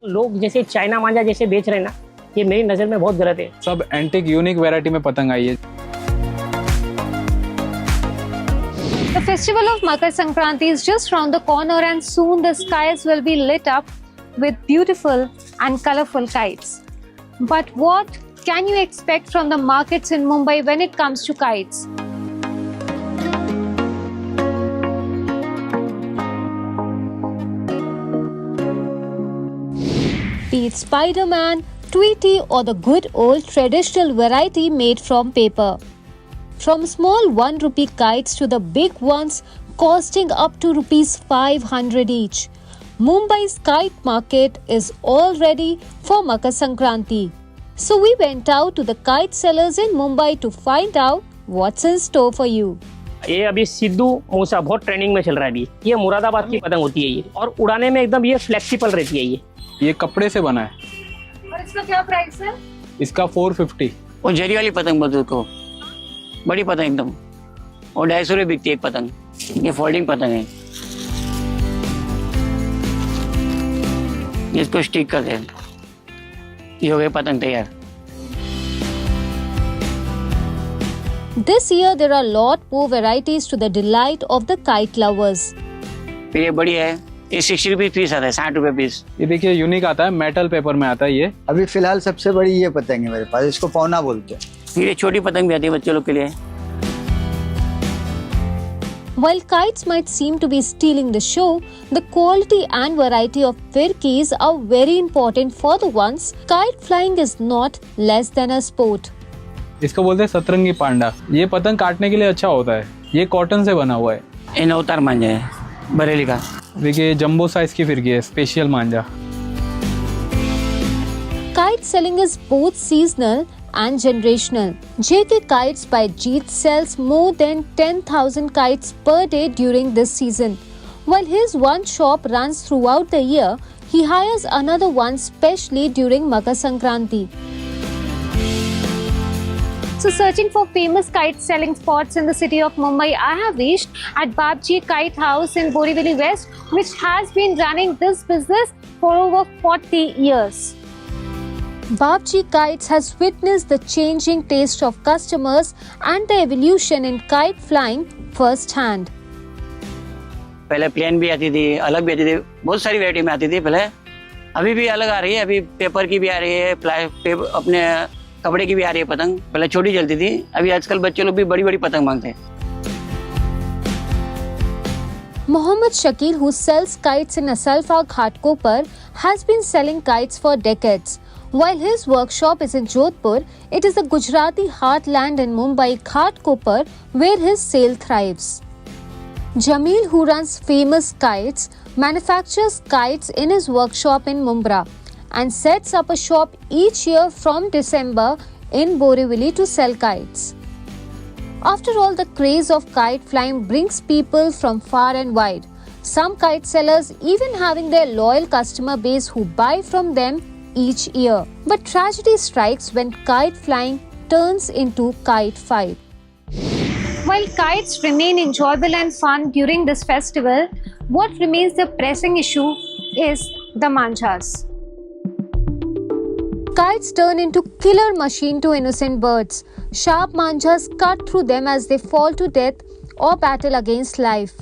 लोग जैसे चाइना मांझा जैसे बेच रहे हैं ना, ये मेरी नज़र में बहुत गलत है। सब एंटिक यूनिक वैरायटी में पतंग आई है। The festival of Makar Sankranti is just round the corner and soon the skies will be lit up with beautiful and colorful kites. But what can you expect from the markets in Mumbai when it comes to kites? Be it Spider-Man, Tweety or the good old traditional variety made from paper. From small 1 rupee kites to the big ones costing up to rupees 500 each, Mumbai's kite market is all ready for Makar Sankranti. So we went out to the kite sellers in Mumbai to find out what's in store for you. ये अभी सिद्धू मूसा बहुत trending में चल रहा है अभी। ये मुरादाबाद की पतंग होती है ये, और उड़ाने में एकदम ये फ्लेक्सिबल रहती है ये कपड़े से बना है। और इसका क्या प्राइस है? इसका 450। और जरी वाली पतंग बोलते उसको, बड़ी पतंग एकदम, और 250 रुपये बिकती है एक पतंग। ये फोल्डिंग पतंग है, इसको स्टिक करते हैं। ये हो गई पतंग तैयार। This year there are a lot more varieties to the delight of the kite lovers. फिर ये बड़ी है, ये 60 रुपये पीस आता है, 60 रुपये पीस। ये देखिए यूनिक आता है, मेटल पेपर में आता है ये। अभी फिलहाल सबसे बड़ी ये पतंग है मेरे पास, इसको पौना बोलते हैं। फिर ये छोटी पतंग भी आती है बच्चे लोग के लिए। While kites might seem to be stealing the show, the quality and variety of firkis are very important for the ones. Kite flying is not less than a sport. इसको बोलते हैं सतरंगी पांडा। ये पतंग काटने के लिए अच्छा होता है। ये कॉटन से बना हुआ है। ये नवतार मांझा है बरेली का। देखिए जंबो साइज की फिरकी है, special Manjha. Kite selling is both seasonal and generational. JK Kites by Jeet sells more than 10,000 kites per day during this season. While his one shop runs throughout the year, he hires another one specially during Makar Sankranti. So searching for famous kite selling spots in the city of Mumbai, I have reached at Babji Kite House in Borivali West, which has been running this business for over 40 years. Babji Kites has witnessed the changing taste of customers and the evolution in kite flying firsthand. पहले plane भी आती थी, अलग भी आती थी, बहुत सारी वैरायटी में आती थी पहले। अभी भी अलग आ रही है, अभी पेपर की भी आ रही है, अपने कपड़े की भी आ रही है पतंग। पहले छोटी चलती थी, अभी आजकल बच्चे लोग भी बड़ी बड़ी पतंग मांगते हैं। Mohammad Shakil, who sells kites in Asalfa Ghatkopar, has been selling kites for decades. While his workshop is in Jodhpur, it is the Gujarati heartland in Mumbai, Ghatkopar, where his sale thrives. Jamil, who runs Famous Kites, manufactures kites in his workshop in Mumbra and sets up a shop each year from December in Borivali to sell kites. After all, the craze of kite flying brings people from far and wide. Some kite sellers even having their loyal customer base who buy from them each year. But tragedy strikes when kite flying turns into kite fight. While kites remain enjoyable and fun during this festival, what remains the pressing issue is the manchas. Kites turn into killer machine to innocent birds. Sharp manchas cut through them as they fall to death or battle against life.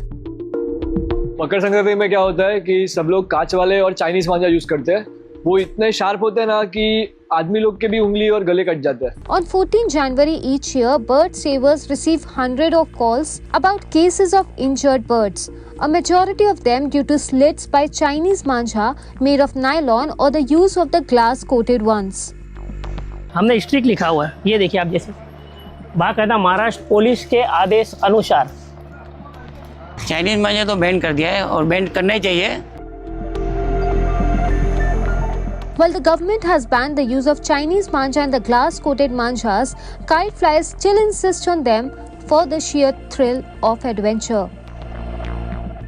Makar Sankranti में क्या होता है कि सब लोग कांच वाले और चाइनीज मांझा यूज करते हैं। वो इतने शार्प होते हैं ना कि आदमी लोग के भी उंगली और गले कट जाते हैं। On 14 January each year, bird savers receive hundreds of calls about cases of injured birds. A majority of them due to slits by Chinese mancha made of nylon or the use of the glass-coated ones. हमने strict लिखा हुआ है, ये देखिए आप जैसे बाकायदा Maharashtra police के आदेश अनुसार। चाइनीज मांझा तो बैन कर दिया है और बैन करना ही चाहिए। While the government has banned the use of Chinese mancha and the glass-coated manchas, kite flyers still insist on them for the sheer thrill of adventure.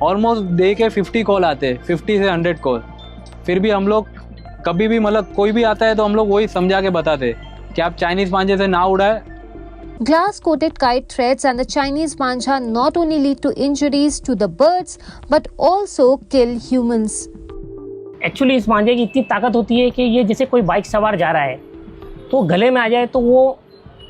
Almost day के 50 call आते हैं, 50 से 100 कॉल। फिर भी हम लोग कभी भी मतलब कोई भी आता है तो हम लोग वही समझा के बताते कि आप चाइनीज मांझे से ना उड़ाए। Glass-coated kite threads and the Chinese mancha not only lead to injuries to the birds but also kill humans. Actually इस मांझे की इतनी ताकत होती है कि ये जैसे कोई बाइक सवार जा रहा है तो गले में आ जाए तो वो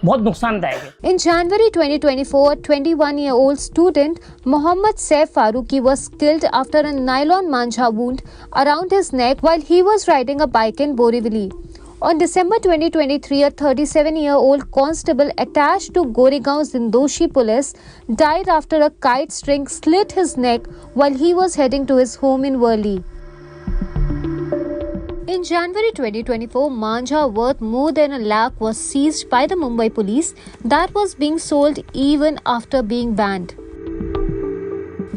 बहुत नुकसानदायक है। In January 2024, a 21-year-old student, Mohammad Saif Faruqi, was killed after a nylon manja wound around his neck while he was riding a bike in Borivali. On December 2023, a 37-year-old constable attached to Goregaon Zindoshi police died after a kite string slit his neck while he was heading to his home in Worli. In January 2024, manja worth more than a lakh was seized by the Mumbai police that was being sold even after being banned.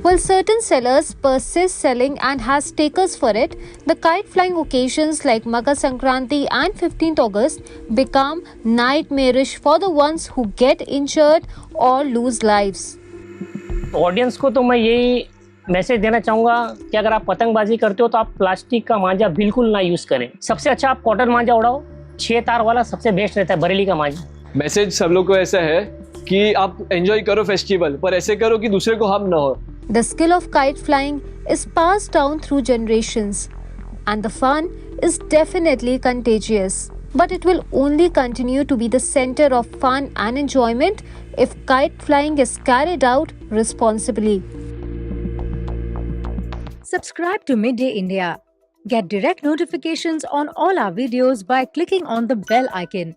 While certain sellers persist selling and has takers for it, the kite flying occasions like Makar Sankranti and 15th August become nightmarish for the ones who get injured or lose lives. Audience को तो मैं यही message देना चाहूँगा कि अगर आप पतंगबाजी करते हो तो आप प्लास्टिक का मांझा बिल्कुल ना यूज़ करें। सबसे अच्छा आप कॉटन मांझा उड़ाओ, 6 तार वाला सबसे बेस्ट रहता है, बरेली का मांझा। मैसेज सब लोग को ऐसा है कि आप एंजॉय करो फेस्टिवल, पर ऐसे करो कि दूसरे को हार्म ना हो। The skill of kite flying is passed down through generations, and the fun is definitely contagious. But it will only continue to be the center of fun and enjoyment if kite flying is carried out responsibly. Subscribe to Midday India. Get direct notifications on all our videos by clicking on the bell icon.